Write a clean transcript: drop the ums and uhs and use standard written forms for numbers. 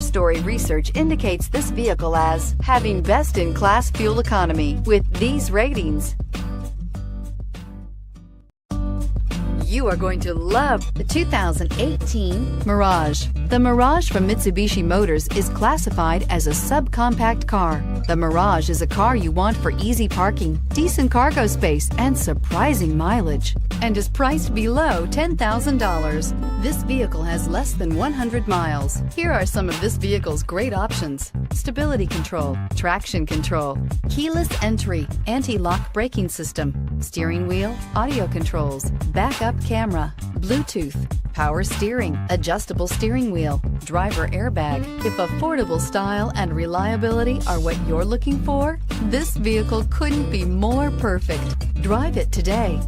3-story research indicates this vehicle as having best-in-class fuel economy with these ratings. You are going to love the 2018 Mirage. The Mirage from Mitsubishi Motors is classified as a subcompact car. The Mirage is a car you want for easy parking, decent cargo space, and surprising mileage, and is priced below $10,000. This vehicle has less than 100 miles. Here are some of this vehicle's great options: stability control, traction control, keyless entry, anti-lock braking system, steering wheel audio controls, backup camera, Bluetooth, power steering, adjustable steering wheel, driver airbag. If affordable style and reliability are what you're looking for, this vehicle couldn't be more perfect. Drive it today.